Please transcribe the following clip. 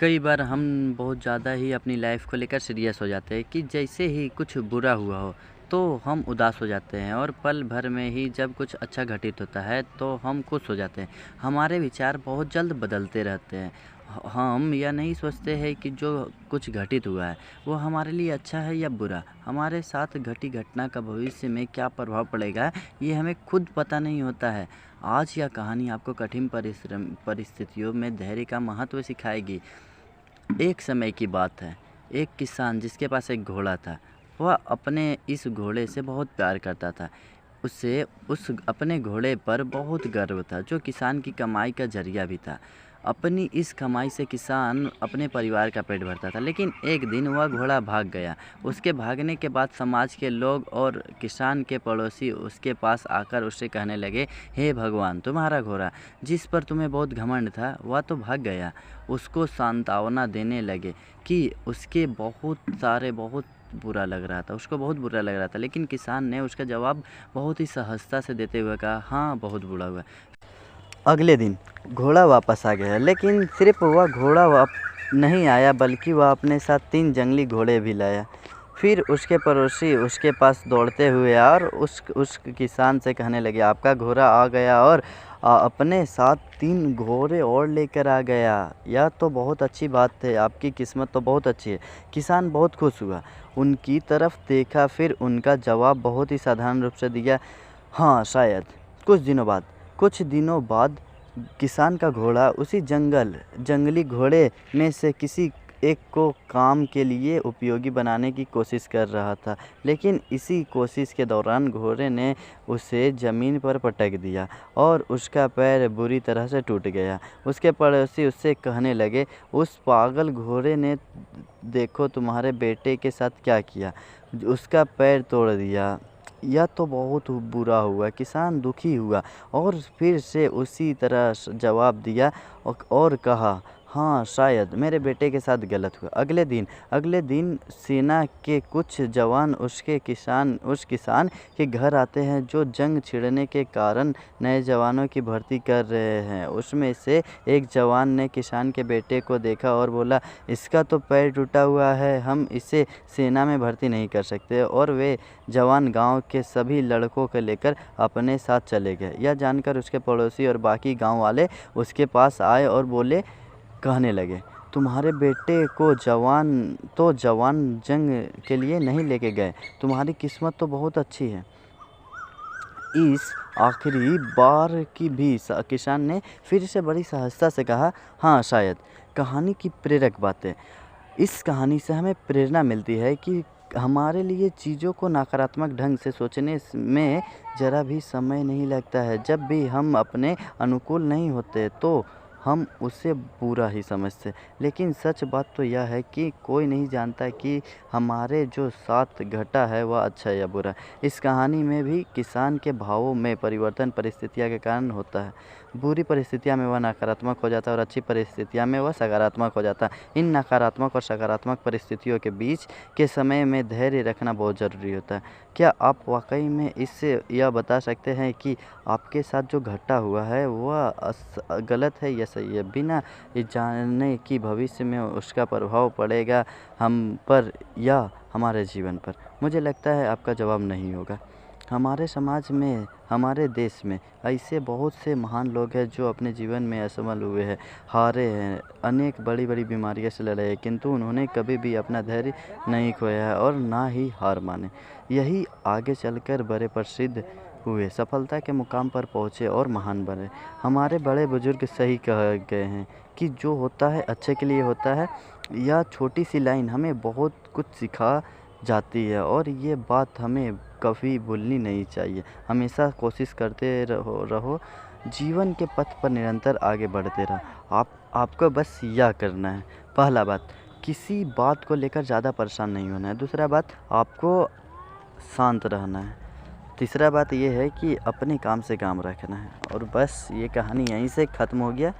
कई बार हम बहुत ज़्यादा ही अपनी लाइफ को लेकर सीरियस हो जाते हैं कि जैसे ही कुछ बुरा हुआ हो तो हम उदास हो जाते हैं और पल भर में ही जब कुछ अच्छा घटित होता है तो हम खुश हो जाते हैं। हमारे विचार बहुत जल्द बदलते रहते हैं। हम यह नहीं सोचते हैं कि जो कुछ घटित हुआ है वो हमारे लिए अच्छा है या बुरा। हमारे साथ घटी घटना का भविष्य में क्या प्रभाव पड़ेगा ये हमें खुद पता नहीं होता है। आज यह कहानी आपको कठिन परिस्थितियों में धैर्य का महत्व सिखाएगी। एक समय की बात है। एक किसान जिसके पास एक घोड़ा था। वह अपने इस घोड़े से बहुत प्यार करता था। उसे उस अपने घोड़े पर बहुत गर्व था जो किसान की कमाई का ज़रिया भी था। अपनी इस कमाई से किसान अपने परिवार का पेट भरता था। लेकिन एक दिन वह घोड़ा भाग गया। उसके भागने के बाद समाज के लोग और किसान के पड़ोसी उसके पास आकर उससे कहने लगे, हे भगवान, तुम्हारा घोड़ा जिस पर तुम्हें बहुत घमंड था वह तो भाग गया। उसको सांत्वना देने लगे कि उसके बहुत बुरा लग रहा था, उसको बहुत बुरा लग रहा था। लेकिन किसान ने उसका जवाब बहुत ही सहजता से देते हुए कहा, हाँ, बहुत बुरा हुआ। अगले दिन घोड़ा वापस आ गया, लेकिन सिर्फ वह घोड़ा नहीं आया बल्कि वह अपने साथ 3 जंगली घोड़े भी लाया। फिर उसके पड़ोसी उसके पास दौड़ते हुए और उस किसान से कहने लगे, आपका घोड़ा आ गया और अपने साथ 3 घोड़े और लेकर आ गया। यह तो बहुत अच्छी बात है, आपकी किस्मत तो बहुत अच्छी है। किसान बहुत खुश हुआ, उनकी तरफ देखा, फिर उनका जवाब बहुत ही साधारण रूप से दिया, हाँ शायद। कुछ दिनों बाद किसान का घोड़ा उसी जंगली घोड़े में से किसी एक को काम के लिए उपयोगी बनाने की कोशिश कर रहा था। लेकिन इसी कोशिश के दौरान घोड़े ने उसे ज़मीन पर पटक दिया और उसका पैर बुरी तरह से टूट गया। उसके पड़ोसी उससे कहने लगे, उस पागल घोड़े ने देखो तुम्हारे बेटे के साथ क्या किया, उसका पैर तोड़ दिया। यह तो बहुत बुरा हुआ। किसान दुखी हुआ और फिर से उसी तरह जवाब दिया और कहा, हाँ शायद मेरे बेटे के साथ गलत हुआ। अगले दिन सेना के कुछ जवान उस किसान के घर आते हैं जो जंग छिड़ने के कारण नए जवानों की भर्ती कर रहे हैं। उसमें से एक जवान ने किसान के बेटे को देखा और बोला, इसका तो पैर टूटा हुआ है, हम इसे सेना में भर्ती नहीं कर सकते। और वे जवान गांव के सभी लड़कों को लेकर अपने साथ चले गए। यह जानकर उसके पड़ोसी और बाकी गांव वाले उसके पास आए और कहने लगे, तुम्हारे बेटे को जवान जंग के लिए नहीं लेके गए, तुम्हारी किस्मत तो बहुत अच्छी है। इस आखिरी बार की भी किसान ने फिर से बड़ी सहजता से कहा, हाँ शायद। कहानी की प्रेरक बातें। इस कहानी से हमें प्रेरणा मिलती है कि हमारे लिए चीज़ों को नकारात्मक ढंग से सोचने में ज़रा भी समय नहीं लगता है। जब भी हम अपने अनुकूल नहीं होते तो हम उसे बुरा ही समझते। लेकिन सच बात तो यह है कि कोई नहीं जानता कि हमारे जो साथ घटा है वह अच्छा या बुरा। इस कहानी में भी किसान के भावों में परिवर्तन परिस्थितियों के कारण होता है। बुरी परिस्थितियों में वह नकारात्मक हो जाता है और अच्छी परिस्थितियों में वह सकारात्मक हो जाता है। इन नकारात्मक और सकारात्मक परिस्थितियों के बीच के समय में धैर्य रखना बहुत ज़रूरी होता है। क्या आप वाकई में इससे यह बता सकते हैं कि आपके साथ जो घटा हुआ है वह गलत है या सही है, बिना ये जाने कि भविष्य में उसका प्रभाव पड़ेगा हम पर या हमारे जीवन पर? मुझे लगता है आपका जवाब नहीं होगा। हमारे समाज में, हमारे देश में ऐसे बहुत से महान लोग हैं जो अपने जीवन में असफल हुए हैं, हारे हैं, अनेक बड़ी बीमारियों से लड़े हैं, किंतु उन्होंने कभी भी अपना धैर्य नहीं खोया है और ना ही हार माने। यही आगे चलकर बड़े प्रसिद्ध हुए, सफलता के मुकाम पर पहुँचे और महान बने। हमारे बड़े बुजुर्ग सही कह गए हैं कि जो होता है अच्छे के लिए होता है। यह छोटी सी लाइन हमें बहुत कुछ सिखा जाती है और ये बात हमें कभी भूलनी नहीं चाहिए। हमेशा कोशिश करते रहो, जीवन के पथ पर निरंतर आगे बढ़ते रहो। आपको बस यह करना है, पहला बात, किसी बात को लेकर ज़्यादा परेशान नहीं होना है। दूसरा बात, आपको शांत रहना है। तीसरा बात ये है कि अपने काम से काम रखना है। और बस ये कहानी यहीं से ख़त्म हो गया।